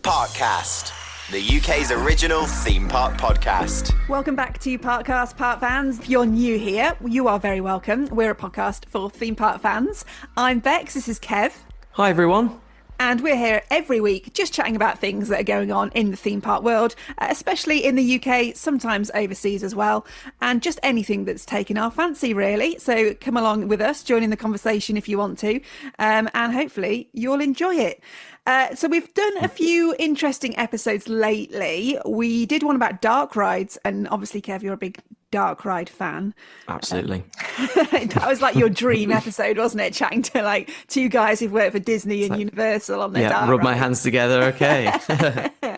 Parkcast, the UK's original theme park podcast. Welcome back to Parkcast Park fans. If you're new here, you are very welcome. We're a podcast for theme park fans. I'm Bex, this is Kev. Hi everyone. And we're here every week just chatting about things that are going on in the theme park world, especially in the UK, sometimes overseas as well, and just anything that's taken our fancy, really. So come along with us, join in the conversation if you want to, and hopefully you'll enjoy it. So we've done a few interesting episodes lately. We did one about dark rides, and obviously, Kev, you're a big dark ride fan. Absolutely. That was like your dream episode, wasn't it? Chatting to like two guys who've worked for Disney and Universal on their dark rub my rides. hands together. Okay.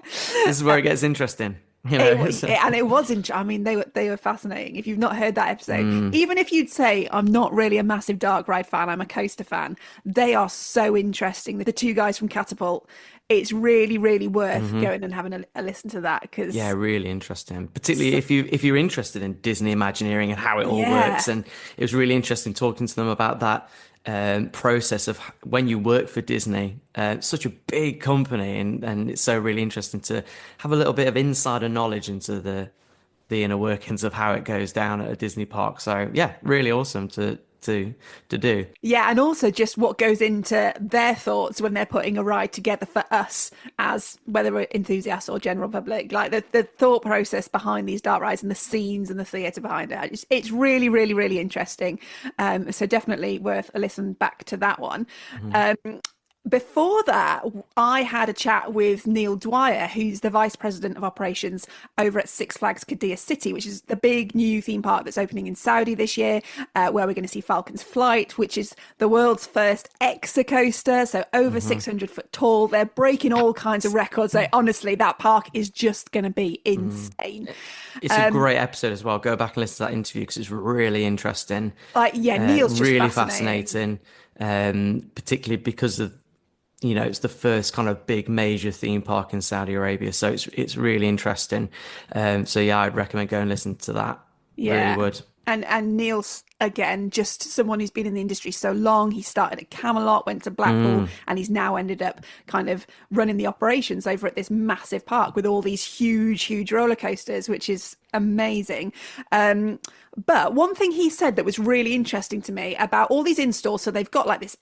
This is where it gets interesting. You know? And it was I mean, they were fascinating. If you've not heard that episode, even if you'd say I'm not really a massive dark ride fan, I'm a coaster fan, they are so interesting. The two guys from Catapult, it's really, really worth going and having a listen to that. Cause yeah, really interesting. Particularly if you're interested in Disney Imagineering and how it all works. And it was really interesting talking to them about that process of when you work for Disney. Such a big company, and it's so really interesting to have a little bit of insider knowledge into the inner workings of how it goes down at a Disney park. So yeah, really awesome to do. Yeah, and also just what goes into their thoughts when they're putting a ride together for us as whether we're enthusiasts or general public, like the thought process behind these dark rides and the scenes and the theatre behind it. It's really, really, really interesting. So definitely worth a listen back to that one. Before that, I had a chat with Neil Dwyer, who's the Vice President of Operations over at Six Flags Qiddiya City, which is the big new theme park that's opening in Saudi this year, where we're going to see Falcon's Flight, which is the world's first exocoaster, so over 600 foot tall. They're breaking all kinds of records. So honestly, that park is just going to be insane. It's a great episode as well. Go back and listen to that interview because it's really interesting. Neil's just really fascinating, particularly because of, you know, it's the first kind of big major theme park in Saudi Arabia. So it's really interesting. So yeah, I'd recommend going and listen to that. Yeah. Really would. And Neil's, again, just someone who's been in the industry so long. He started at Camelot, went to Blackpool, and he's now ended up kind of running the operations over at this massive park with all these huge roller coasters, which is amazing. But one thing he said that was really interesting to me about all these installs, so they've got like this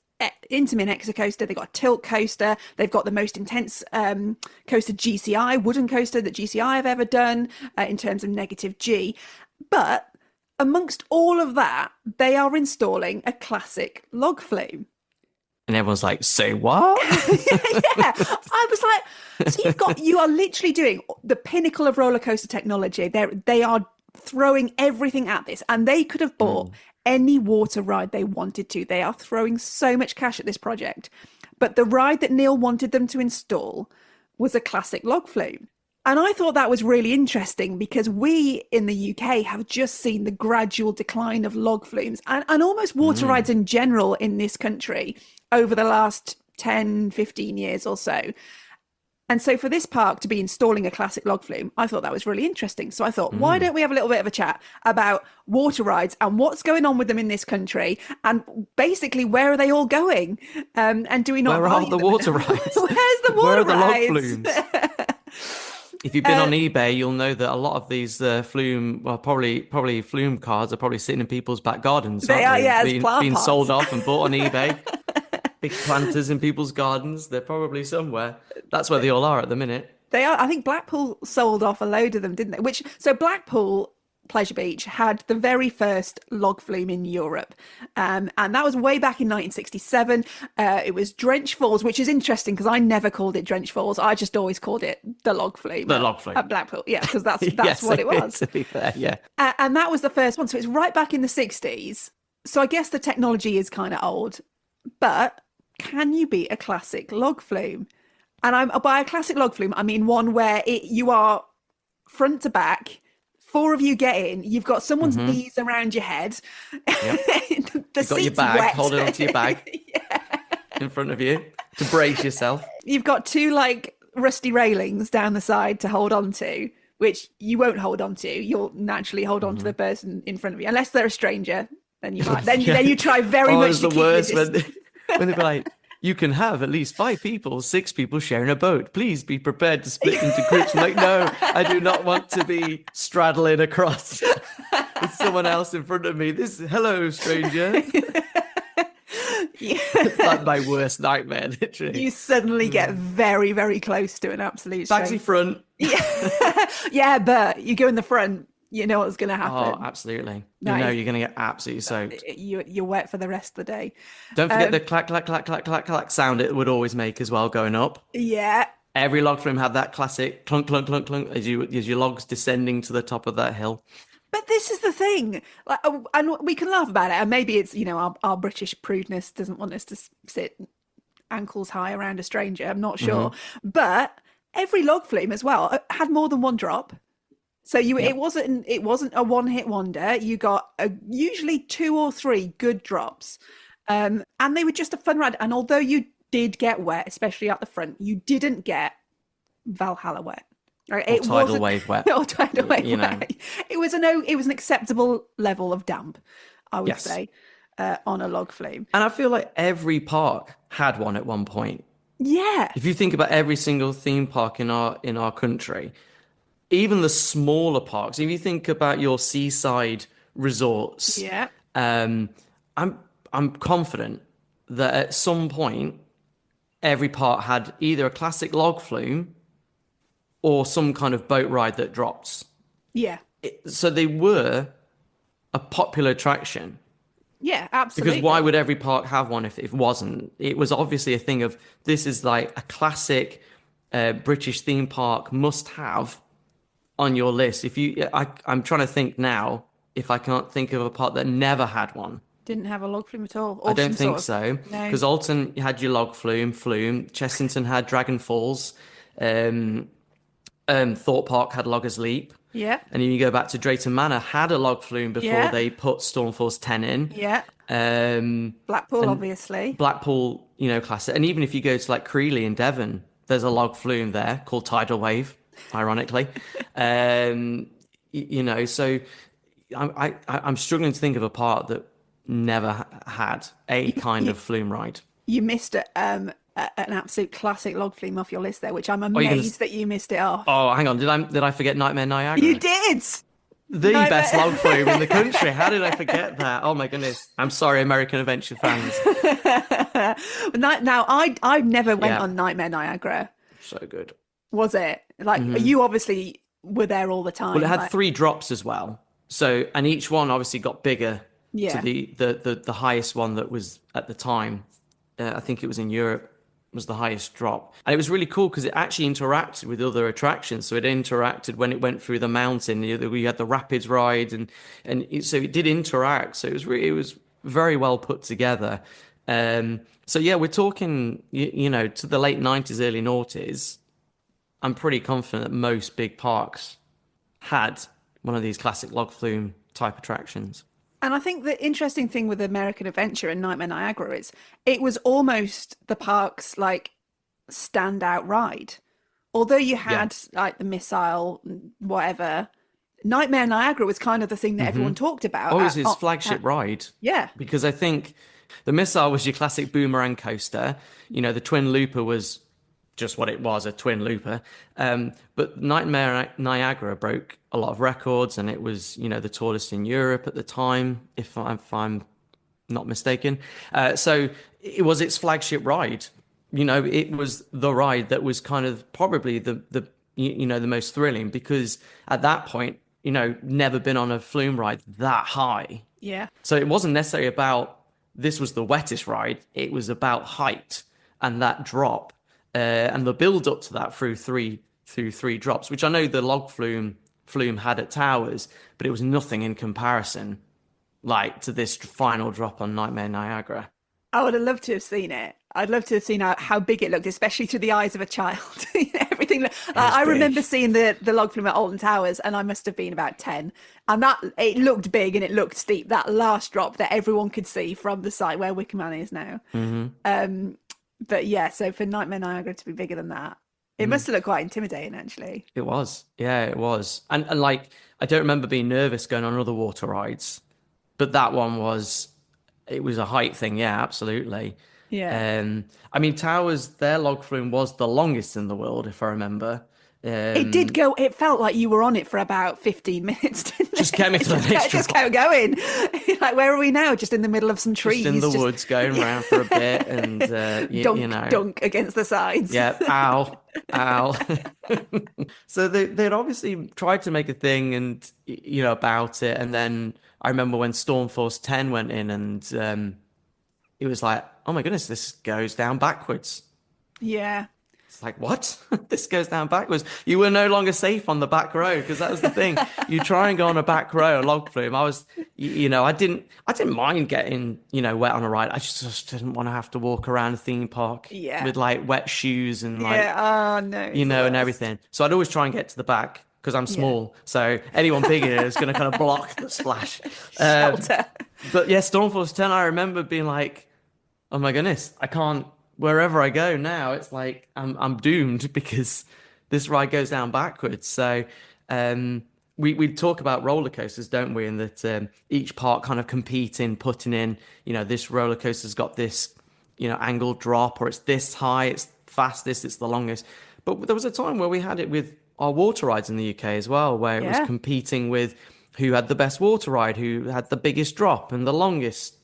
Intamin exocoaster, they've got a tilt coaster, they've got the most intense coaster GCI, wooden coaster that GCI have ever done in terms of negative G. But amongst all of that, they are installing a classic log flume. And everyone's like, say what? Yeah, I was like, so you are literally doing the pinnacle of roller coaster technology. They are throwing everything at this, and they could have bought any water ride they wanted to. They are throwing so much cash at this project. But the ride that Neil wanted them to install was a classic log flume. And I thought that was really interesting because we in the UK have just seen the gradual decline of log flumes and almost water rides in general in this country over the last 10, 15 years or so. And so for this park to be installing a classic log flume, I thought that was really interesting. So I thought, why don't we have a little bit of a chat about water rides and what's going on with them in this country? And basically, where are they all going? And do we not? Where are the water rides? Where's the water rides? Where are the log flumes? If you've been on eBay, you'll know that a lot of these flume, well, probably flume cards are probably sitting in people's back gardens. They are, yeah, being sold off and bought on eBay. Big planters in people's gardens. They're probably somewhere. That's where they all are at the minute. They are. I think Blackpool sold off a load of them, didn't they? So Blackpool Pleasure Beach had the very first log flume in Europe. And that was way back in 1967. It was Drench Falls, which is interesting because I never called it Drench Falls. I just always called it the log flume. The log flume. At Blackpool. Yeah, because that's yes, what it was. To be fair, yeah. And that was the first one. So it's right back in the 60s. So I guess the technology is kind of old. But can you beat a classic log flume? And by a classic log flume, I mean one where you are front to back, four of you get in, you've got someone's knees around your head. Yep. You've got your bag, wet. holding onto your bag in front of you to brace yourself. You've got two like rusty railings down the side to hold on to, which you won't hold on to. You'll naturally hold on to the person in front of you, unless they're a stranger. Then you might. Then you try very much. It's the worst when they be like, you can have at least 5 people, 6 people sharing a boat. Please be prepared to split into groups. I'm like, no, I do not want to be straddling across with someone else in front of me. Hello, stranger. It's like my worst nightmare, literally. You suddenly get very, very close to an absolute Bagsy stranger. front. Yeah. Yeah, but you go in the front, you know what's going to happen. Oh, absolutely. You know you're going to get absolutely soaked. You're wet for the rest of the day. Don't forget the clack, clack, clack, clack, clack, clack sound it would always make as well going up. Yeah. Every log flume had that classic clunk, clunk, clunk, clunk as your logs descending to the top of that hill. But this is the thing, like, and we can laugh about it, and maybe it's, you know, our British prudeness doesn't want us to sit ankles high around a stranger. I'm not sure, but every log flume as well had more than one drop. So it wasn't a one-hit wonder. You got usually 2 or 3 good drops, and they were just a fun ride. And although you did get wet, especially at the front, you didn't get Valhalla wet. Right? Or tidal wave wet. Or tidal wave you know. wet. It was an acceptable level of damp, I would say, on a log flume. And I feel like every park had one at one point. Yeah. If you think about every single theme park in our country, even the smaller parks, if you think about your seaside resorts, I'm confident that at some point every park had either a classic log flume or some kind of boat ride that drops. Yeah. So they were a popular attraction. Yeah, absolutely. Because why would every park have one if it wasn't? It was obviously a thing of, this is like a classic British theme park must have on your list. I'm trying to think now if I can't think of a park that never had one. Didn't have a log flume at all. I don't think so. Because Alton had your log flume. Chessington had Dragon Falls. Thorpe Park had Loggers Leap. Yeah. And then you go back to Drayton Manor, had a log flume before they put Stormforce 10 in. Yeah. Blackpool, obviously. Blackpool, you know, classic. And even if you go to like Creeley in Devon, there's a log flume there called Tidal Wave, ironically. You know, so I'm struggling to think of a park that never had a kind of flume ride. You missed an absolute classic log flume off your list there, which I'm amazed that you missed it off. Oh, hang on. Did I forget Nightmare Niagara? You did. The best log flume in the country. How did I forget that? Oh my goodness. I'm sorry, American Adventure fans. Now, I never went on Nightmare Niagara. So good. Was it? Like, you obviously were there all the time. Well, it had 3 drops as well. So, and each one obviously got bigger to the highest one that was at the time. I think it was in Europe, was the highest drop. And it was really cool because it actually interacted with other attractions. So it interacted when it went through the mountain. We had the rapids ride, so it did interact. So it was very well put together. So yeah, we're talking, you know, to the late 90s, early noughties. I'm pretty confident that most big parks had one of these classic log flume type attractions. And I think the interesting thing with American Adventure and Nightmare Niagara is it was almost the park's like standout ride. Although you had like the missile, whatever, Nightmare Niagara was kind of the thing that everyone talked about. Oh, it was his flagship ride. Yeah. Because I think the missile was your classic boomerang coaster. You know, the twin looper was just what it was, a twin looper. But Nightmare Niagara broke a lot of records, and it was, you know, the tallest in Europe at the time, if I'm not mistaken. So it was its flagship ride. You know, it was the ride that was kind of probably the most thrilling, because at that point, you know, never been on a flume ride that high. Yeah. So it wasn't necessarily about this was the wettest ride. It was about height and that drop. And the build up to that through three drops, which I know the log flume had at Towers, but it was nothing in comparison, like, to this final drop on Nightmare Niagara. I would have loved to have seen it. I'd love to have seen how big it looked, especially through the eyes of a child. Everything. I remember seeing the log flume at Alton Towers, and I must have been about 10, and that it looked big and it looked steep. That last drop that everyone could see from the site where Wickham is now. Mm-hmm. But yeah, so for Nightmare Niagara to be bigger than that, it must have looked quite intimidating, actually. It was. Yeah, it was. And like, I don't remember being nervous going on other water rides, but that one was, it was a height thing. Yeah, absolutely. Yeah. I mean, Towers, their log flume was the longest in the world, if I remember. It did go, it felt like you were on it for about 15 minutes, didn't it? Just kept me to the next Just drop. kept going. Like, where are we now? Just in the middle of some trees. Just in the woods, going around for a bit, and dunk against the sides. Yeah, ow, ow. So they'd obviously tried to make a thing and about it, and then I remember when Stormforce 10 went in, and it was like, oh my goodness, this goes down backwards. Yeah. It's like, what? This goes down backwards. You were no longer safe on the back row, because that was the thing. You try and go on a back row, a log flume. I was, I didn't mind getting, wet on a ride. I just didn't want to have to walk around a theme park with like wet shoes and like, oh no, and everything. So I'd always try and get to the back because I'm small. So anyone bigger is going to kind of block the splash. Shelter. But yeah, Stormforce 10, I remember being like, oh my goodness, I can't. Wherever I go now, it's like I'm doomed because this ride goes down backwards. So we talk about roller coasters, don't we? And that each park kind of competing, putting in, this roller coaster's got this, angled drop, or it's this high, it's fastest, it's the longest. But there was a time where we had it with our water rides in the UK as well, where it was competing with who had the best water ride, who had the biggest drop and the longest,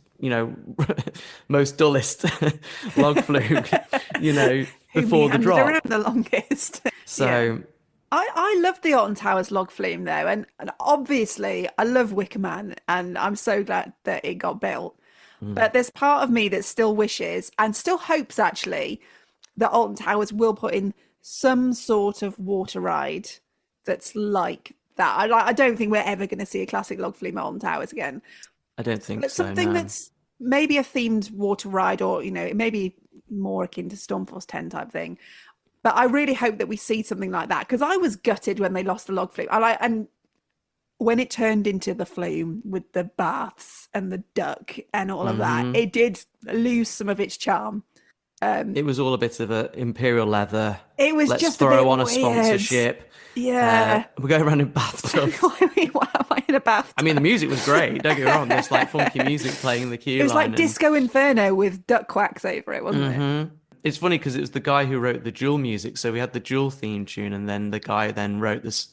most dullest log flume, before the drop. Around the longest. So I love the Alton Towers log flume though, and obviously I love Wicker Man, and I'm so glad that it got built. But there's part of me that still wishes and still hopes actually that Alton Towers will put in some sort of water ride that's like that. I don't think we're ever going to see a classic log flume at Alton Towers again. I don't think but so. Something that's maybe a themed water ride, or maybe more akin to Stormforce 10 type thing. But I really hope that we see something like that, because I was gutted when they lost the log flume. And when it turned into the flume with the baths and the duck and all of that, it did lose some of its charm. It was all a bit of a imperial leather. It was Let's just throw on weird. a sponsorship. Yeah. We're going around in bathtubs. I mean, why am I in a bathtub? I mean, the music was great. Don't get me wrong. There's like funky music playing the queue line. It was like Disco Inferno with duck quacks over it, wasn't it? It's funny because it was the guy who wrote the Jewel music. So we had the Jewel theme tune, and then the guy then wrote this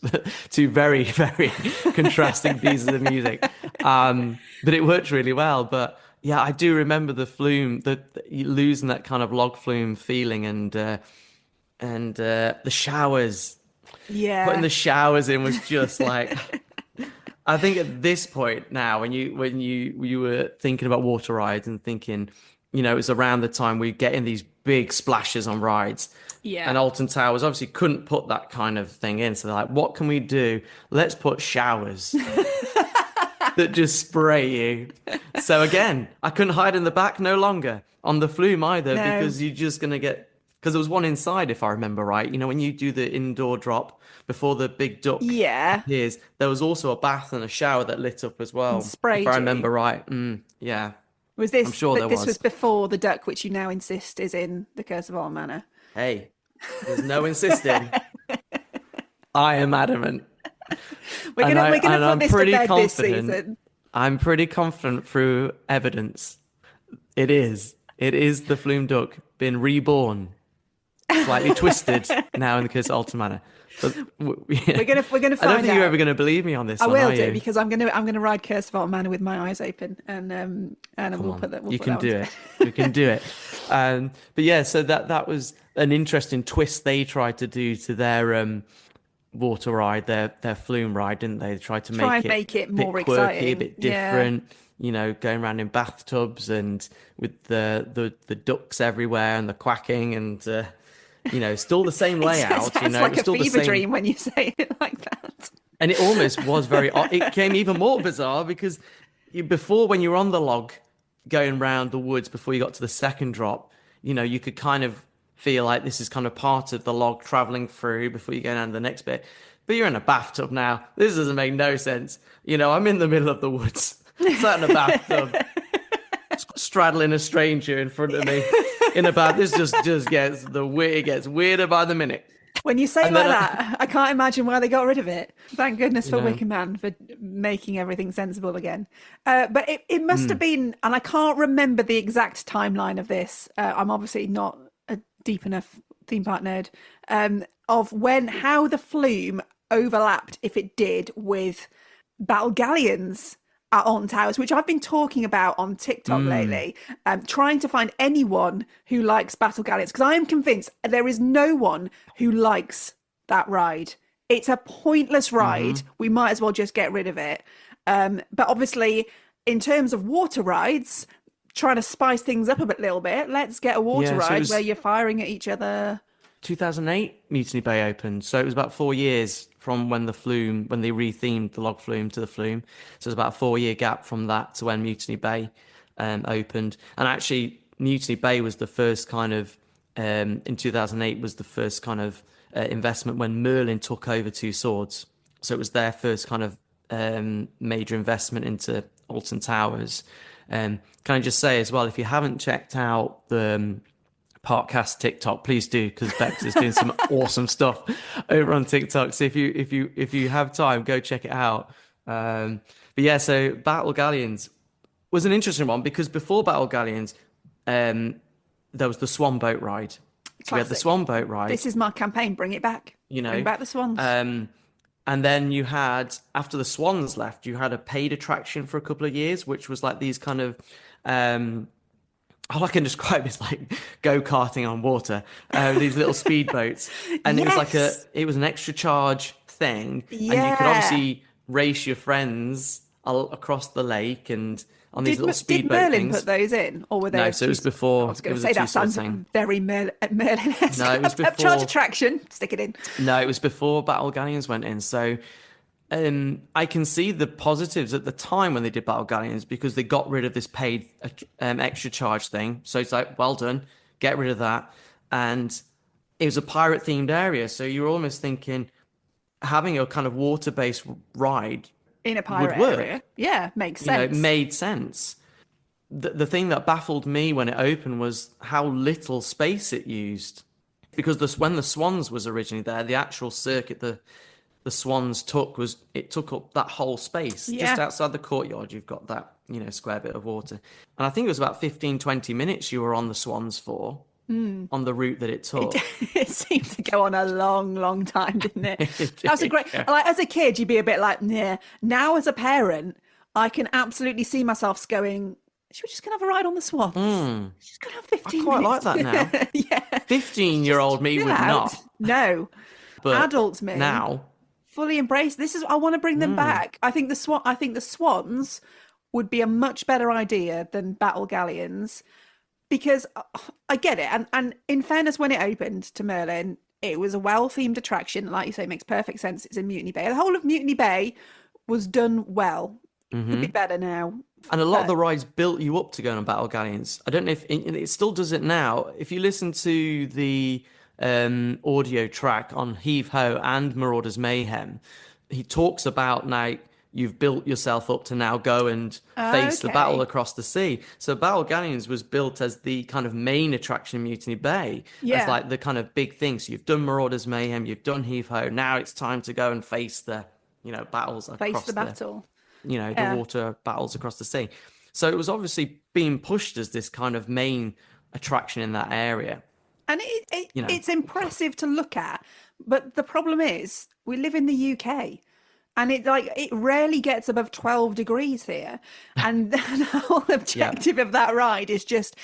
two very, very contrasting pieces of music. But it worked really well. But yeah, I do remember the flume, losing that kind of log flume feeling, and the showers. Yeah. Putting the showers in was just like, I think at this point now, when you were thinking about water rides and thinking, it was around the time we get in these big splashes on rides. Yeah. And Alton Towers obviously couldn't put that kind of thing in. So they're like, what can we do? Let's put showers that just spray you. So again, I couldn't hide in the back no longer on the flume either, because you're just going to get, because there was one inside, if I remember right. When you do the indoor drop before the big duck appears, there was also a bath and a shower that lit up as well. Sprayed if I remember right. Yeah. Was this? I'm sure there this was before the duck, which you now insist is in the Curse of Alton Manor. Hey, there's no insisting. I am adamant. We're gonna put this to bed this season. I'm pretty confident through evidence. It is the flume duck been reborn, slightly twisted now in the Curse of Alton Manor. But we're gonna find out. I don't think you're ever going to believe me on this. I will do, because I'm gonna ride Curse of Alton Manor with my eyes open, and we'll put that. You can do it. You can do it. But yeah, so that was an interesting twist they tried to do to their water ride, their flume ride, didn't they? They tried to make it more bit quirky, exciting, a bit different. Going around in bathtubs and with the ducks everywhere and the quacking and still the same layout. It sounds like a fever dream when you say it like that. And it almost was very. It came even more bizarre because before, when you were on the log going around the woods before you got to the second drop, you could kind of feel like this is kind of part of the log traveling through before you go down to the next bit. But you're in a bathtub now. This doesn't make no sense. I'm in the middle of the woods, sat in a bathtub, straddling a stranger in front of me in a bath. This just gets it gets weirder by the minute. When you say it And like then that, I can't imagine why they got rid of it. Thank goodness for know. Wicker Man for making everything sensible again. But it must have been, and I can't remember the exact timeline of this. I'm obviously not a deep enough theme park nerd, of how the flume overlapped, if it did, with Battle Galleons at Alton Towers, which I've been talking about on TikTok lately, trying to find anyone who likes Battle Galleons, because I am convinced there is no one who likes that ride. It's a pointless ride. We might as well just get rid of it. But obviously, in terms of water rides, trying to spice things up a little bit, let's get a water Yeah, so it ride was where you're firing at each other. 2008 Mutiny Bay opened, so it was about 4 years from when they rethemed the log flume to the flume. So it was about a 4 year gap from that to when Mutiny Bay opened. And actually, Mutiny Bay was the first kind of in 2008 was the first kind of investment when Merlin took over Two Swords. So it was their first kind of major investment into Alton Towers. Can I just say as well, if you haven't checked out the Parkcast TikTok, please do, because Bex is doing some awesome stuff over on TikTok. So if you have time, go check it out. But yeah, so Battle Galleons was an interesting one because before Battle Galleons, there was the Swan Boat ride. So we had the Classic. Swan Boat ride. This is my campaign. Bring it back. You know, Bring back the swans. And then you had, after the swans left, you had a paid attraction for a couple of years, which was like these kind of all I can describe is like go-karting on water, these little speedboats. And Yes. it was an extra charge thing. And you could Yeah. obviously race your friends across the lake and on these little Did speedboat Merlin things. put those in, or were they? No, so it was before. I was going it to was say a that two-sword sounds thing. very Merlin-esque. No, it was Charge before. attraction. Stick it in. No, it was before Battle Galleons went in. So I can see the positives at the time when they did Battle Galleons because they got rid of this paid extra charge thing. So it's like, well done, get rid of that. And it was a pirate themed area. So you're almost thinking having a kind of water based ride In a would pirate work. area. Yeah, makes You know, sense. it made sense. The thing that baffled me when it opened was how little space it used. Because when the Swans was originally there, the actual circuit, the Swans took up that whole space. Yeah. Just outside the courtyard, you've got that, square bit of water. And I think it was about 15, 20 minutes you were on the Swans for, on the route that it took. It seemed to go on a long, long time, didn't it? That was a great. Yeah. Like as a kid, you'd be a bit like, nah. Now as a parent, I can absolutely see myself going, should we just gonna have a ride on the Swans? She's gonna have 15 I quite minutes. like that now. Yeah. 15-year-old me Chill would out. not. No. But Adult me now, fully embrace. This is I want to bring them back. I think the Swans would be a much better idea than Battle Galleons because I get it. And in fairness, when it opened to Merlin, it was a well-themed attraction. Like you say, it makes perfect sense. It's in Mutiny Bay. The whole of Mutiny Bay was done well. Could be better now. and a lot of the rides built you up to go on Battle Galleons. I don't know if it still does it now. If you listen to the audio track on Heave Ho and Marauders Mayhem, he talks about now you've built yourself up to now go and face the battle across the sea. So Battle Galleons was built as the kind of main attraction in Mutiny Bay, as like the kind of big thing. So you've done Marauders Mayhem, you've done Heave Ho. Now it's time to go and face the battles across Face the battle. the water battles across the sea. So it was obviously being pushed as this kind of main attraction in that area. And it's impressive to look at, but the problem is we live in the UK, and it rarely gets above 12 degrees here, and the whole objective of that ride is just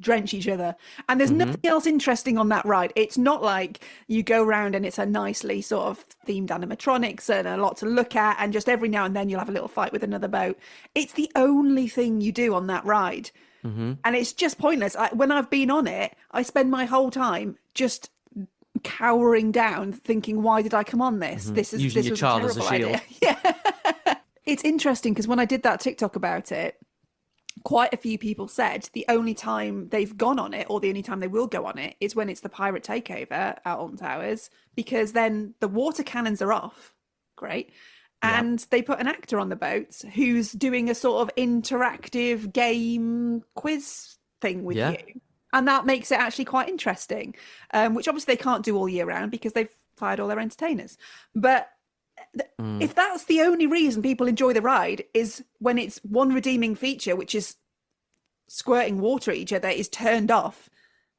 drench each other. And there's nothing else interesting on that ride. It's not like you go around and it's a nicely sort of themed animatronics and a lot to look at, and just every now and then you'll have a little fight with another boat. It's the only thing you do on that ride. And it's just pointless. When I've been on it, I spend my whole time just cowering down, thinking, "Why did I come on this? This was your child a as a terrible shield." idea." Yeah, it's interesting because when I did that TikTok about it, quite a few people said the only time they've gone on it, or the only time they will go on it, is when it's the pirate takeover at Alton Towers, because then the water cannons are off. Great. And they put an actor on the boat who's doing a sort of interactive game quiz thing with you. And that makes it actually quite interesting, which obviously they can't do all year round because they've fired all their entertainers. But if that's the only reason people enjoy the ride is when it's one redeeming feature, which is squirting water at each other, is turned off,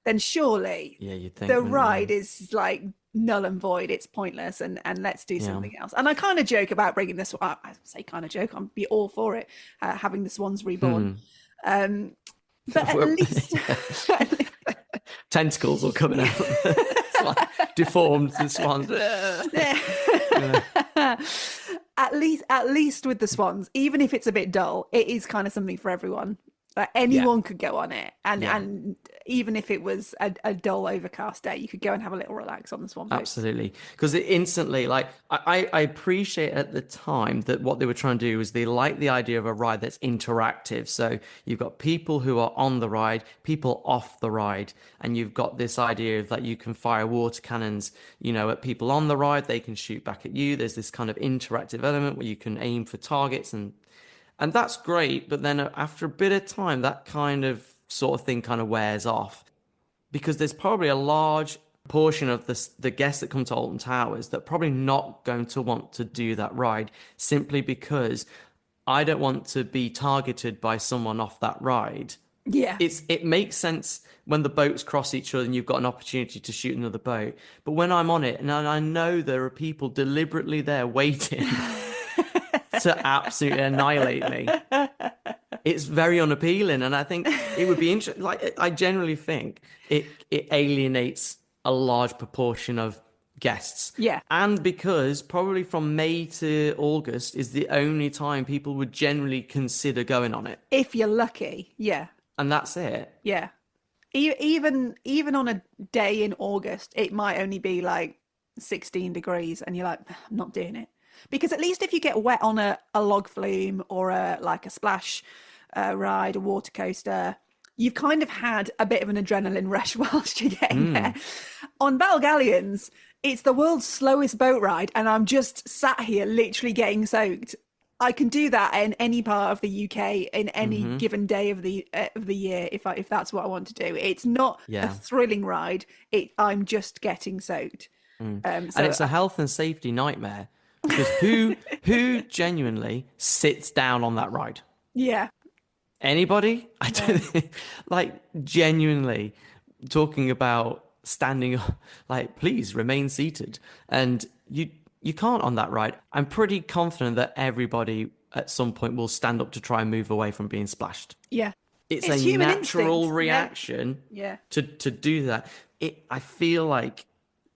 then surely you'd think, the wouldn't ride you? is like null and void. It's pointless, and let's do something else. And I kind of joke about bringing this. I say kind of joke. I'd be all for it, having the swans reborn. But at least tentacles all coming out. It's like deformed the swans. At least with the swans, even if it's a bit dull, it is kind of something for everyone. Like anyone could go on it, and even if it was a dull, overcast day, you could go and have a little relax on the swan boat. Absolutely, because it instantly, like I appreciate at the time that what they were trying to do was they like the idea of a ride that's interactive. So you've got people who are on the ride, people off the ride, and you've got this idea of that you can fire water cannons, at people on the ride, they can shoot back at you. There's this kind of interactive element where you can aim for targets and that's great, but then after a bit of time, that kind of sort of thing kind of wears off because there's probably a large portion of the guests that come to Alton Towers that are probably not going to want to do that ride simply because I don't want to be targeted by someone off that ride. Yeah. It makes sense when the boats cross each other and you've got an opportunity to shoot another boat. But when I'm on it and I know there are people deliberately there waiting to absolutely annihilate me, it's very unappealing. And I think it would be interesting. Like, I generally think it alienates a large proportion of guests. Yeah. And because probably from May to August is the only time people would generally consider going on it. If you're lucky. Yeah. And that's it. Yeah. Even on a day in August, it might only be like 16 degrees and you're like, I'm not doing it. Because at least if you get wet on a log flume or a splash ride, a water coaster, you've kind of had a bit of an adrenaline rush whilst you're getting there. On Battle Galleons, it's the world's slowest boat ride, and I'm just sat here literally getting soaked. I can do that in any part of the UK in any given day of the year if that's what I want to do. It's not a thrilling ride. I'm just getting soaked. And it's a health and safety nightmare. Because who genuinely sits down on that ride? Yeah. Anybody? I don't think, like, genuinely talking about standing up, like, please remain seated. And you can't on that ride. I'm pretty confident that everybody at some point will stand up to try and move away from being splashed. Yeah. It's a human natural instinct. reaction to do that. I feel like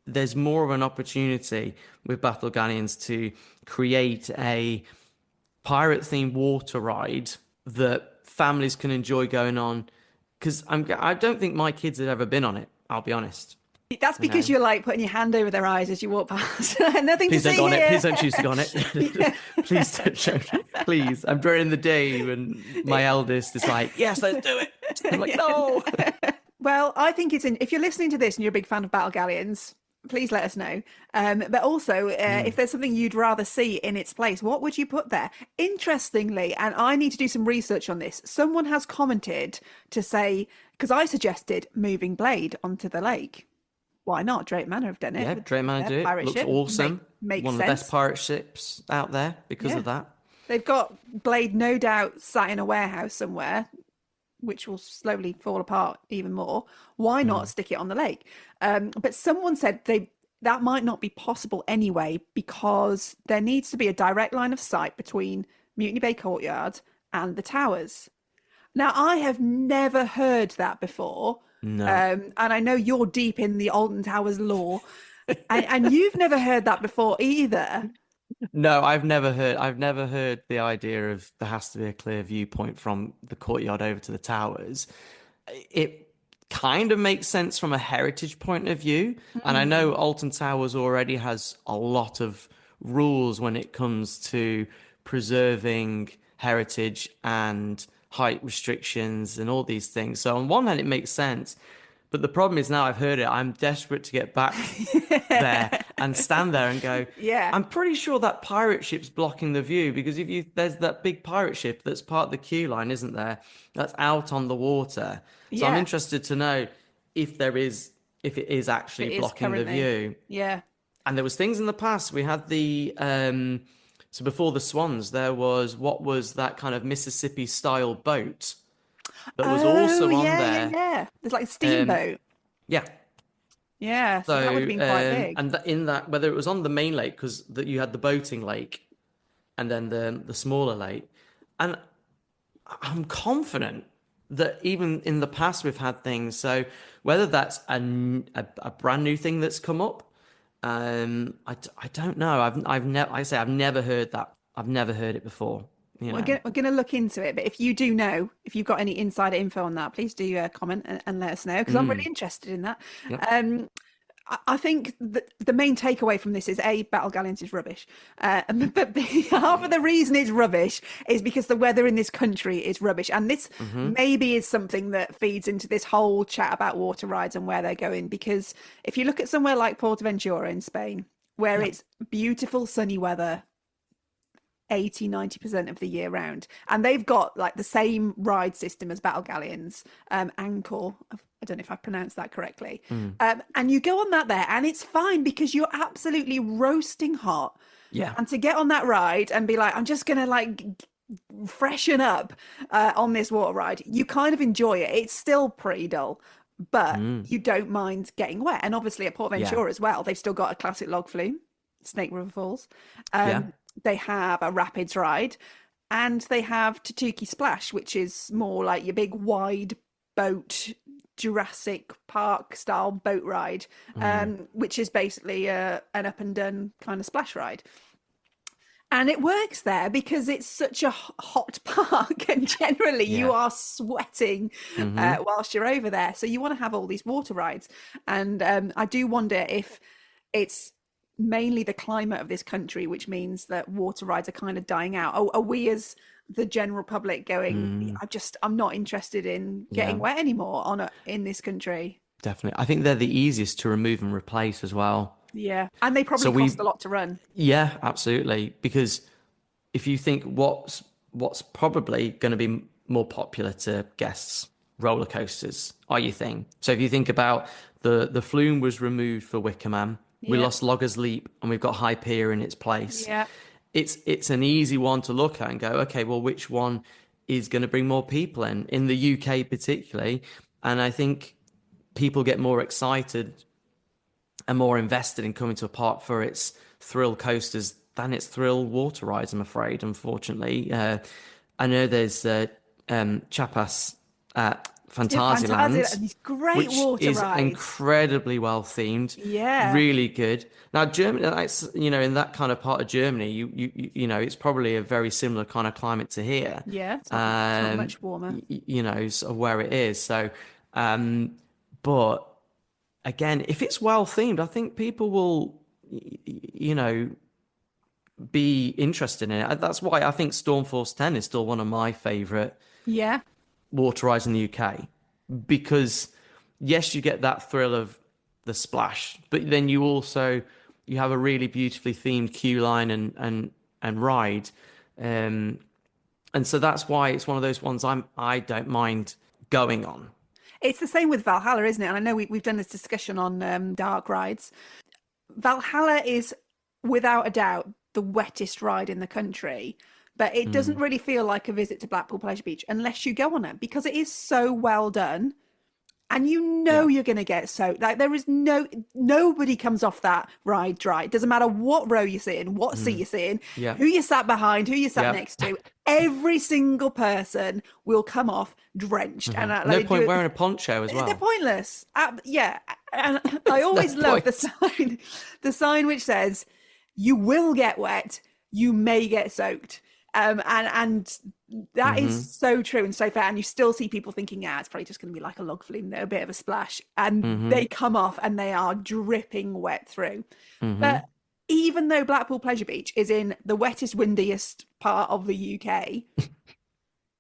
there's more of an opportunity with Battle Galleons to create a pirate-themed water ride that families can enjoy going on. Because I don't think my kids have ever been on it, I'll be honest. That's because you're like putting your hand over their eyes as you walk past. Nothing Please to see don't go on here. it. Please don't choose to go on it. Please don't show me. Please. I'm during the day when my eldest is like, yes, let's do it. I'm like, no. Well, I think if you're listening to this and you're a big fan of Battle Galleons, please let us know. But also, if there's something you'd rather see in its place, what would you put there? Interestingly, and I need to do some research on this, someone has commented to say, because I suggested moving Blade onto the lake. Why not? Drake Manor have done it. Yeah, Drake Manor do it. Looks ship. awesome. Makes One of sense. the best pirate ships out there because of that. They've got Blade no doubt sat in a warehouse somewhere, which will slowly fall apart even more. Why not stick it on the lake? But someone said that might not be possible anyway, because there needs to be a direct line of sight between Mutiny Bay Courtyard and the towers. Now, I have never heard that before. No. And I know you're deep in the Alton Towers lore, and you've never heard that before either. No, I've never heard the idea of there has to be a clear viewpoint from the courtyard over to the towers. It kind of makes sense from a heritage point of view. And I know Alton Towers already has a lot of rules when it comes to preserving heritage and height restrictions and all these things. So on one hand, it makes sense. But the problem is now I've heard it. I'm desperate to get back there and stand there and go, Yeah. I'm pretty sure that pirate ship's blocking the view because there's that big pirate ship that's part of the queue line, isn't there? That's out on the water. So I'm Yeah. interested to know if it is actually It is blocking the currently. view. Yeah. And there was things in the past. We had so before the Swans, there was what was that kind of Mississippi style boat that was Oh, also on yeah, yeah, there. yeah. There's like a Um, steamboat. yeah. Yeah. So that would have So been quite big. and in that whether it was on the main lake because that you had the boating lake and then the smaller lake, and I'm confident that even in the past we've had things. So whether that's a brand new thing that's come up, I don't know. I've never I say I've never heard that. I've never heard it before. You know. We're gonna look into it, but if you do know, if you've got any insider info on that, please do comment and let us know because I'm really interested in that. Yep. I think the main takeaway from this is A, Battle Galleons is rubbish. But B, half of the reason it's rubbish is because the weather in this country is rubbish. And this maybe is something that feeds into this whole chat about water rides and where they're going. Because if you look at somewhere like Portaventura in Spain, where it's beautiful sunny weather 80-90% of the year round, and they've got like the same ride system as Battle Galleons, Ankle, I don't know if I pronounced that correctly, and you go on that there and it's fine because you're absolutely roasting hot. Yeah. And to get on that ride and be like, I'm just gonna like freshen up on this water ride, you kind of enjoy it. It's still pretty dull, but you don't mind getting wet. And obviously at Port Ventura as well, they've still got a classic log flume, Snake River Falls. They have a rapids ride, and they have Tatuki Splash, which is more like your big wide boat, Jurassic Park style boat ride, which is basically an up and done kind of splash ride. And it works there because it's such a hot park, and generally you are sweating whilst you're over there. So you want to have all these water rides. And I do wonder if it's mainly the climate of this country, which means that water rides are kind of dying out. Are we as the general public going, I'm not interested in getting wet anymore in this country? Definitely. I think they're the easiest to remove and replace as well. Yeah. And they probably cost a lot to run. Yeah, absolutely. Because if you think what's probably going to be more popular to guests, roller coasters are your thing. So if you think about the flume was removed for Wicker Man, we lost Loggers Leap, and we've got High Pier in its place. Yeah. It's an easy one to look at and go, okay, well, which one is going to bring more people in the UK particularly? And I think people get more excited and more invested in coming to a park for its thrill coasters than its thrill water rides, I'm afraid, unfortunately. I know there's Chapas at Fantasyland, these great which water is rides. Incredibly well themed. Yeah. Really good. Now, Germany, in that kind of part of Germany, you know, it's probably a very similar kind of climate to here. Yeah, it's not much warmer. Sort of where it is. So, but again, if it's well themed, I think people will, be interested in it. That's why I think Stormforce 10 is still one of my favorite water rides in the UK, because yes, you get that thrill of the splash, but then you have a really beautifully themed queue line and ride, and so that's why it's one of those ones I don't mind going on. It's the same with Valhalla, isn't it? And I know we've done this discussion on dark rides. Valhalla is without a doubt the wettest ride in the country, but it doesn't really feel like a visit to Blackpool Pleasure Beach unless you go on it, because it is so well done. And you're going to get soaked. Like there is nobody comes off that ride dry. It doesn't matter what row you sit in, what seat you sit in, who you sat behind, who you sat next to. Every single person will come off drenched. And no point wearing a poncho as well. They're pointless. And I always love the sign which says, "You will get wet. You may get soaked." And that is so true and so fair. And you still see people thinking, it's probably just going to be like a log flume, a bit of a splash. And they come off and they are dripping wet through. But even though Blackpool Pleasure Beach is in the wettest, windiest part of the UK,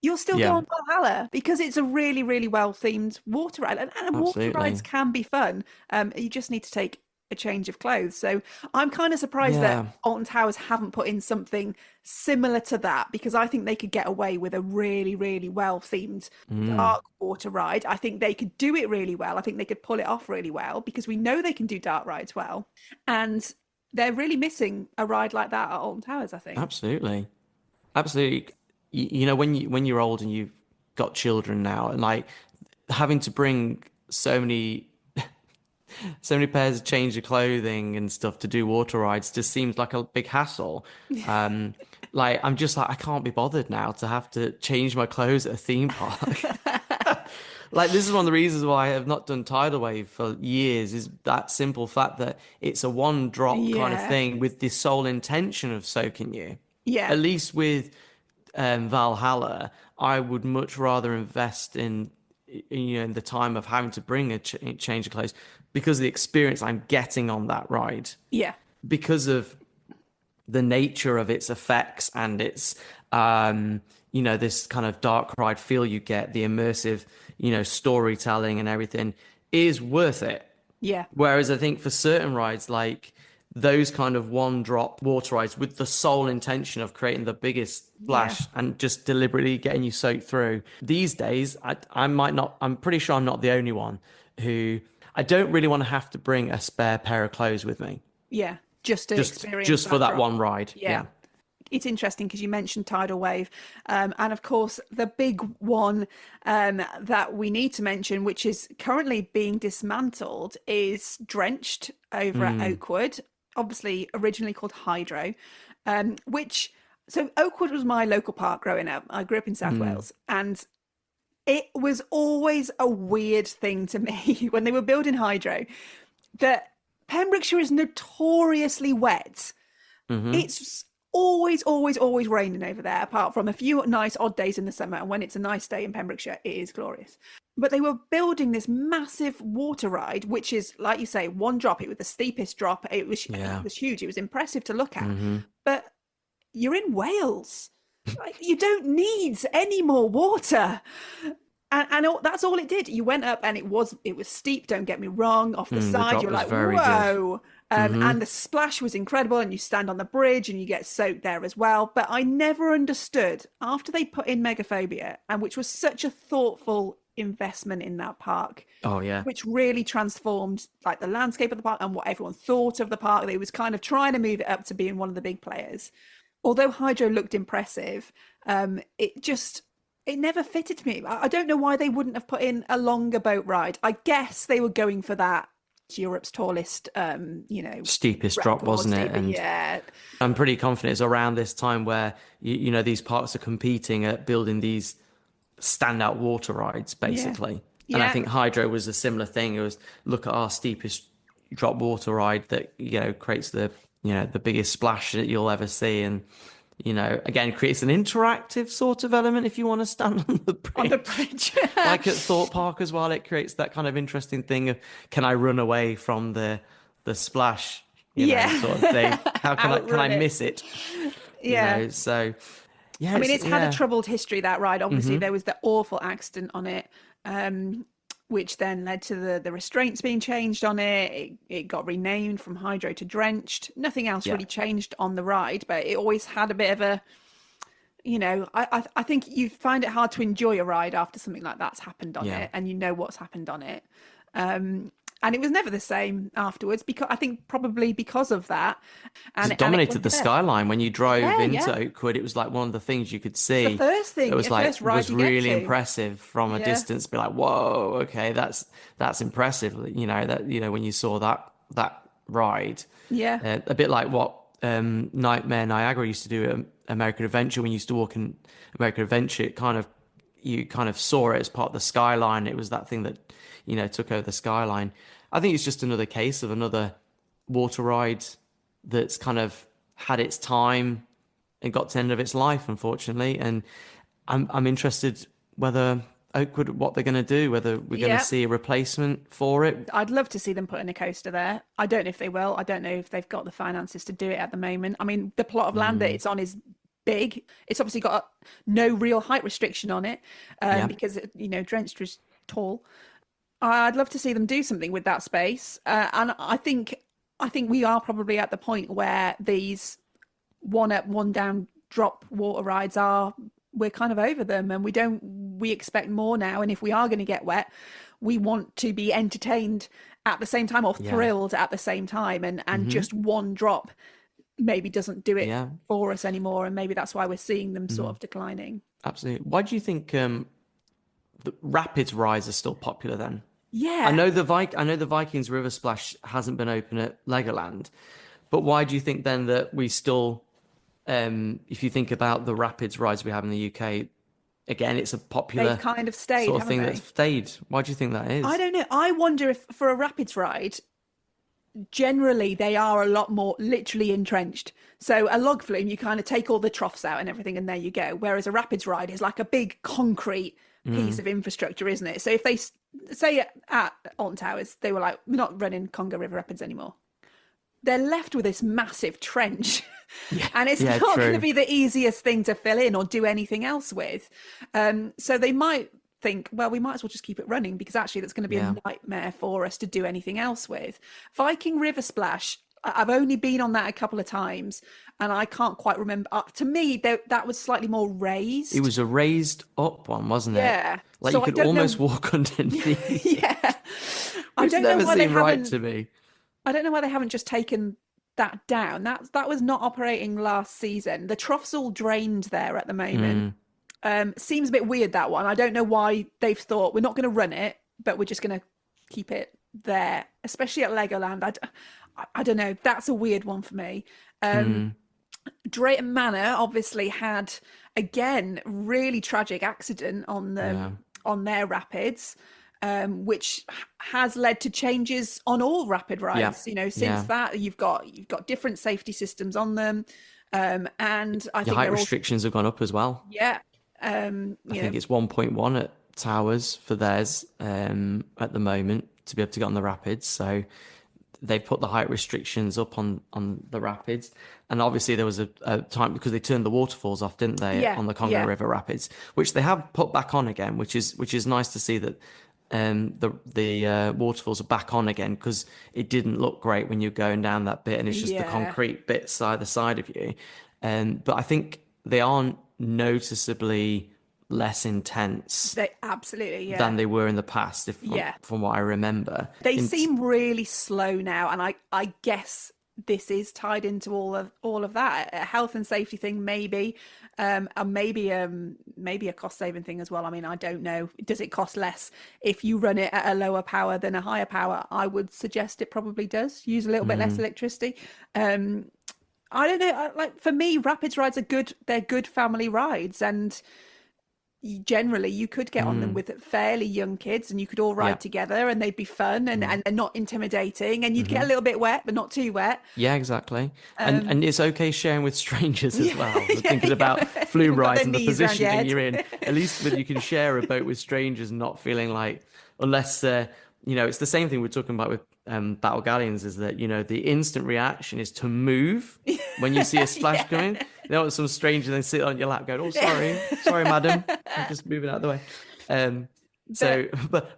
you'll still go Yeah, on Valhalla because it's a really, really well themed water ride. And water rides absolutely. can be fun. You just need to take a change of clothes. So I'm kind of surprised that Yeah. Alton Towers haven't put in something similar to that, because I think they could get away with a really, really well themed Mm. dark water ride. I think they could do it really well. I think they could pull it off really well, because we know they can do dark rides well. And they're really missing a ride like that at Alton Towers, I think. Absolutely. Absolutely. You know, when you're old and you've got children now, and like having to bring so many pairs of change of clothing and stuff to do water rides just seems like a big hassle. Um, like I'm just like I can't be bothered now to have to change my clothes at a theme park. Like this is one of the reasons why I have not done tidal wave for years, is that simple fact that it's a one drop kind of Yeah. thing with the sole intention of soaking you. Yeah. At least with Valhalla, I would much rather invest in the time of having to bring a change of clothes, because of the experience I'm getting on that ride, Yeah. because of the nature of its effects and its this kind of dark ride feel you get, the immersive storytelling and everything is worth it. Yeah. Whereas I think for certain rides, like those kind of one drop water rides with the sole intention of creating the biggest Yeah. splash and just deliberately getting you soaked through, these days, I might not, I'm pretty sure I'm not the only one who, I don't really want to have to bring a spare pair of clothes with me. Yeah. Just to experience Just for that that drop. one ride. Yeah. Yeah. It's interesting because you mentioned tidal wave, and of course the big one that we need to mention, which is currently being dismantled, is Drenched over at Oakwood, obviously originally called Hydro, which, so Oakwood was my local park growing up. I grew up in South Wales, and it was always a weird thing to me when they were building Hydro, that Pembrokeshire is notoriously wet. It's always, always, always raining over there, apart from a few nice odd days in the summer. And when it's a nice day in Pembrokeshire, it is glorious. But they were building this massive water ride, which is, like you say, one drop. It was the steepest drop. It was huge. It was impressive to look at. But you're in Wales. Like, you don't need any more water. And that's all it did. You went up and it was steep, don't get me wrong. Off the The side, drop you're was like, very good. whoa. And the splash was incredible, and you stand on the bridge and you get soaked there as well. But I never understood, after they put in Megaphobia, and which was such a thoughtful investment in that park, Oh yeah. which really transformed like the landscape of the park and what everyone thought of the park. They was kind of trying to move it up to being one of the big players. Although Hydro looked impressive, it never fitted me. I don't know why they wouldn't have put in a longer boat ride. I guess they were going for that Europe's tallest, Steepest drop, wasn't it? And yeah, I'm pretty confident it's around this time where these parks are competing at building these standout water rides, basically. And I Yeah. think Hydro was a similar thing. It was, look at our steepest drop water ride that creates the biggest splash that you'll ever see, and again creates an interactive sort of element if you want to stand on the bridge. on the bridge. Like at Thorpe Park as well, it creates that kind of interesting thing of, can I run away from the splash, sort of thing. How can I miss it? Yeah. So yeah, I mean, it's had a troubled history, that ride. Obviously, there was the awful accident on it, which then led to the restraints being changed on it. It got renamed from Hydro to Drenched. Nothing else really changed on the ride, but it always had a bit of a, I think you find it hard to enjoy a ride after something like that's happened on it, and what's happened on it. And it was never the same afterwards, because I think probably because of that. And it dominated the skyline when you drove into Oakwood. It was like one of the things you could see. The first thing, it was like first ride was you get really to. impressive from a distance. Be like, whoa, okay, that's impressive. When you saw that ride, a bit like what Nightmare Niagara used to do at American Adventure. When you used to walk in American Adventure, you kind of saw it as part of the skyline. It was that thing that took over the skyline. I think it's just another case of another water ride that's kind of had its time and got to the end of its life, unfortunately. And I'm interested whether Oakwood, what they're going to do, whether we're going to see a replacement for it. I'd love to see them put in a coaster there. I don't know if they will. I don't know if they've got the finances to do it at the moment. I mean, the plot of land that it's on is big. It's obviously got no real height restriction on it because, Drenched is tall. I'd love to see them do something with that space. And I think we are probably at the point where these one up, one down drop water rides we're kind of over them, and we expect more now. And if we are going to get wet, we want to be entertained at the same time, or thrilled at the same time, and just one drop maybe doesn't do it for us anymore, and maybe that's why we're seeing them sort of declining. Absolutely. Why do you think the rapids rides are still popular then? Yeah, I know the Vikings River Splash hasn't been open at Legoland, but why do you think then that we still, if you think about the rapids rides we have in the UK, again, it's a popular they've kind of stayed, sort of thing haven't that's stayed. Why do you think that is? I don't know. I wonder if for a rapids ride, generally they are a lot more literally entrenched. So a log flume, you kind of take all the troughs out and everything, and there you go. Whereas a rapids ride is like a big concrete piece of infrastructure, isn't it? So if they say at Alton Towers, they were like, we're not running Congo River Rapids anymore, they're left with this massive trench. And it's not going to be the easiest thing to fill in or do anything else with. So they might think, well, we might as well just keep it running, because actually that's going to be a nightmare for us to do anything else with. Viking River Splash, I've only been on that a couple of times, and I can't quite remember. To me, that was slightly more raised. It was a raised up one, wasn't it? Yeah. Like you could almost walk underneath. Yeah. I Which don't know never why they seemed right haven't. to me. I don't know why they haven't just taken that down. That was not operating last season. The trough's all drained there at the moment. Seems a bit weird, that one. I don't know why they've thought we're not going to run it, but we're just going to keep it there, especially at Legoland. I don't know. That's a weird one for me. Drayton Manor obviously had, again, really tragic accident on their rapids, which has led to changes on all rapid rides. Since that, you've got different safety systems on them, and I think height restrictions have gone up as well. Yeah, I think it's 1.1 at Towers for theirs at the moment to be able to get on the rapids. So they've put the height restrictions up on the rapids, and obviously there was a time because they turned the waterfalls off, didn't they, on the Congo River Rapids, which they have put back on again, which is nice to see that the waterfalls are back on again, because it didn't look great when you're going down that bit and it's just the concrete bits either side of you. But I think they aren't noticeably less intense than they were in the past, from what I remember. They seem really slow now, and I guess this is tied into all of that. A health and safety thing, maybe, and maybe a cost saving thing as well. I mean, I don't know. Does it cost less if you run it at a lower power than a higher power? I would suggest it probably does. Use a little bit less electricity. I don't know. Like, for me, rapids rides are good. They're good family rides, and generally you could get on them with fairly young kids, and you could all ride together, and they'd be fun and not intimidating, and you'd get a little bit wet but not too wet. Yeah, exactly. And it's okay sharing with strangers as well. Thinking about flume rides and the positioning you're in, at least you can share a boat with strangers and not feeling like, unless it's the same thing we're talking about with battle galleons, is that the instant reaction is to move when you see a splash coming. You don't want some stranger then sit on your lap going, "Oh, sorry, madam, I'm just moving out of the way."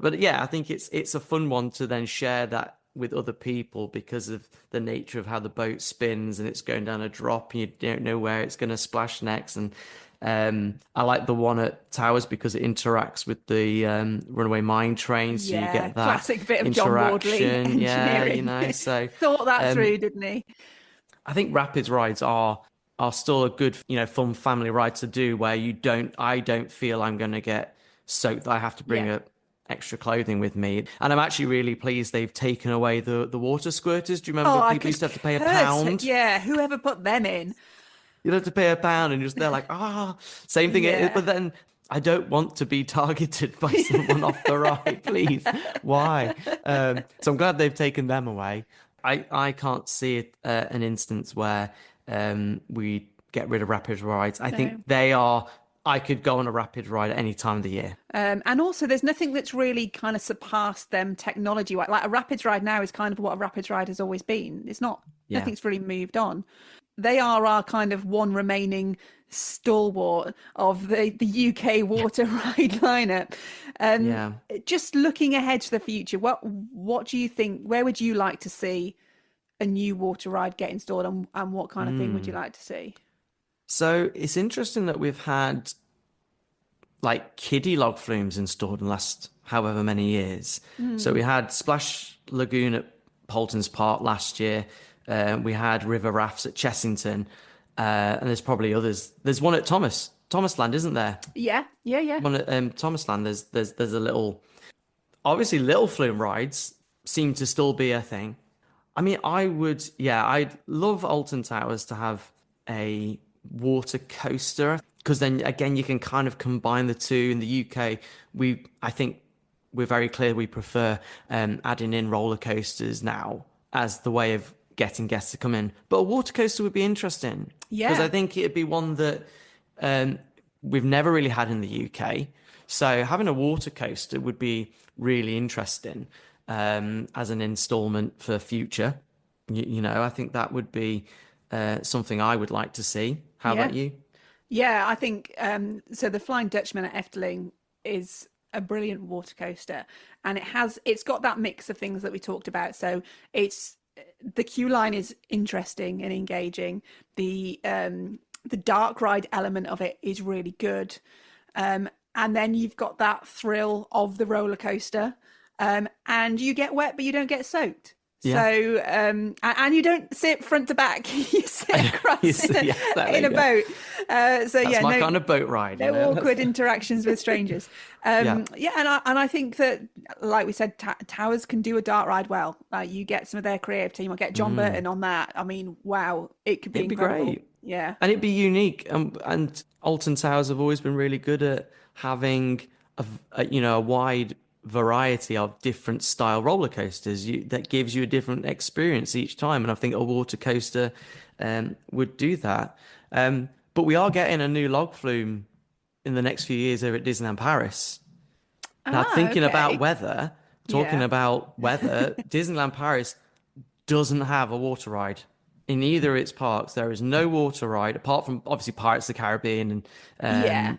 But yeah, I think it's a fun one to then share that with other people, because of the nature of how the boat spins and it's going down a drop and you don't know where it's going to splash next. And I like the one at Towers because it interacts with the runaway mine train, so you get that classic bit of John Wardley engineering. So thought that through, didn't he? I think rapids rides are still a good, fun family ride to do, where I don't feel I'm going to get soaked, that I have to bring extra clothing with me. And I'm actually really pleased they've taken away the water squirters. Do you remember people used to have to pay £1? Yeah, whoever put them in. You'd have to pay £1, and they're like, same thing. But then I don't want to be targeted by someone off the ride, please. Why? So I'm glad they've taken them away. I can't see an instance where we get rid of rapid rides. I think they are. I could go on a rapid ride at any time of the year. And also, there's nothing that's really kind of surpassed them technology-wise. Like, a rapids ride now is kind of what a rapids ride has always been. It's not. Nothing's really moved on. they are our kind of one remaining stalwart of the UK water ride lineup. Yeah. Just looking ahead to the future, what do you think? Where would you like to see a new water ride get installed, and what kind of thing would you like to see? So it's interesting that we've had like kiddie log flumes installed in the last however many years. So we had Splash Lagoon at Poulton's Park last year. We had river rafts at Chessington, and there's probably others. There's one at Thomasland, isn't there? Yeah. One at Thomasland. There's a little, obviously little flume rides seem to still be a thing. I mean, I'd love Alton Towers to have a water coaster, because then again you can kind of combine the two. In the UK, I think we're very clear we prefer adding in roller coasters now as the way of getting guests to come in. But a water coaster would be interesting, because I think it'd be one that we've never really had in the UK. So having a water coaster would be really interesting as an installment for future. I think that would be something I would like to see. How about you? Yeah, I think so. The Flying Dutchman at Efteling is a brilliant water coaster, and it's got that mix of things that we talked about. So the queue line is interesting and engaging. The dark ride element of it is really good, and then you've got that thrill of the roller coaster, and you get wet but you don't get soaked. Yeah. So, and you don't sit front to back; you sit across in a boat. That's my kind of boat ride. No awkward interactions with strangers. And I think that, like we said, Towers can do a dark ride well. Like, you get some of their creative team, or get John Burton on that. I mean, wow, it could be incredible. Great. Yeah, and it'd be unique. And Alton Towers have always been really good at having a wide variety of different style roller coasters that gives you a different experience each time, and I think a water coaster would do that. But we are getting a new log flume in the next few years over at Disneyland Paris. Now, thinking about weather, Disneyland Paris doesn't have a water ride in either of its parks. There is no water ride apart from obviously Pirates of the Caribbean and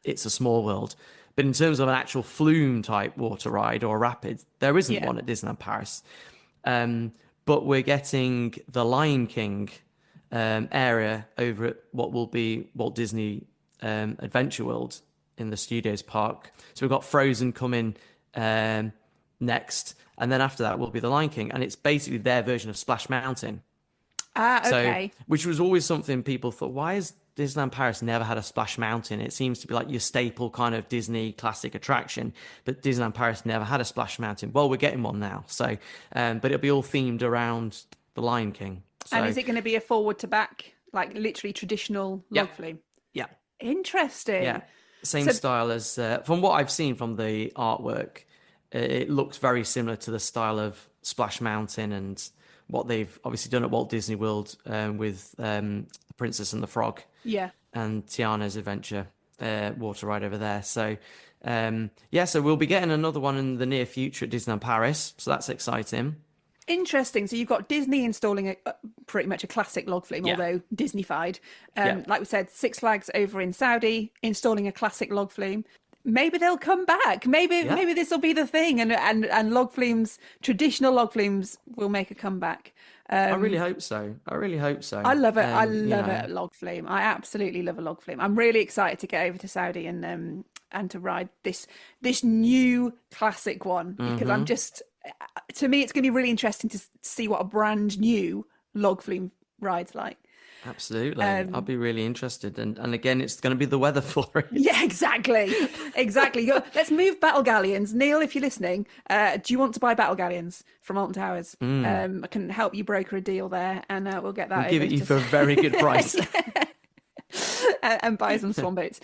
It's a Small World. But in terms of an actual flume type water ride or rapid, there isn't one at Disneyland Paris. But we're getting the Lion King area over at what will be Walt Disney Adventure World in the Studios Park. So we've got Frozen coming next. And then after that will be the Lion King. And it's basically their version of Splash Mountain. okay. So, which was always something people thought, why has Disneyland Paris never had a Splash Mountain? It seems to be like your staple kind of Disney classic attraction, but Disneyland Paris never had a Splash Mountain. Well, we're getting one now. So, but it'll be all themed around the Lion King. So, and is it going to be a forward to back, like literally traditional log flume? Yeah. Interesting. Yeah. Same style as, from what I've seen from the artwork, it looks very similar to the style of Splash Mountain and what they've obviously done at Walt Disney World with The Princess and the Frog. Yeah. And Tiana's Adventure water ride over there. So, so we'll be getting another one in the near future at Disneyland Paris. So that's exciting. Interesting. So you've got Disney installing pretty much a classic log flume, although Disney-fied. Like we said, Six Flags over in Saudi installing a classic log flume. Maybe they'll come back. Maybe this will be the thing, and log flumes, traditional log flumes, will make a comeback. I really hope so. I love it. I love it. Log flume. I absolutely love a log flume. I'm really excited to get over to Saudi and to ride this new classic one, because I'm just, to me, it's going to be really interesting to see what a brand new log flume ride's like. Absolutely. I'll be really interested. And again, it's going to be the weather for it. Yeah, exactly. Let's move battle galleons. Neil, if you're listening, do you want to buy battle galleons from Alton Towers? I can help you broker a deal there, and we'll get that. We'll give it you for a very good price. And buy some swan boats.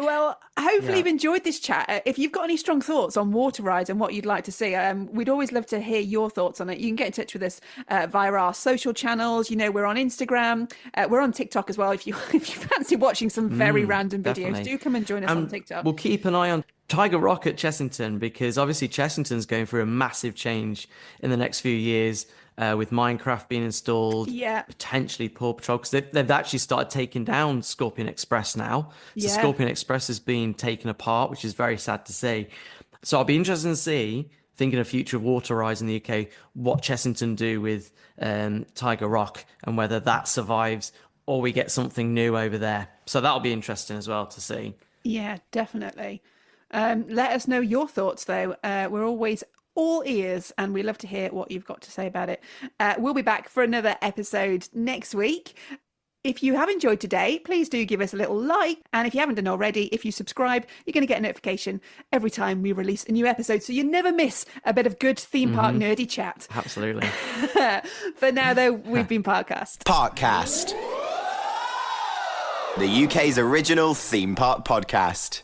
Well, hopefully you've enjoyed this chat. If you've got any strong thoughts on water rides and what you'd like to see, we'd always love to hear your thoughts on it. You can get in touch with us via our social channels. We're on Instagram. We're on TikTok as well. If you fancy watching some very random videos, definitely. do come and join us on TikTok. We'll keep an eye on Tiger Rock at Chessington, because obviously Chessington's going through a massive change in the next few years. with Minecraft being installed, Yeah. potentially Paw Patrol, because they've actually started taking down Scorpion Express now. So Yeah. Scorpion Express is being taken apart, which is very sad to see. So I'll be interested to see, thinking of future water rides in the UK, what Chessington do with Tiger Rock and whether that survives or we get something new over there. So that'll be interesting as well to see. Yeah, definitely. Let us know your thoughts, though. We're always all ears, and we love to hear what you've got to say about it. We'll be back for another episode next week. If you have enjoyed today, please do give us a little like. And if you haven't done already, if you subscribe, you're going to get a notification every time we release a new episode. So you never miss a bit of good theme park nerdy chat. Absolutely. For now, though, we've been Parkcast. Parkcast. The UK's original theme park podcast.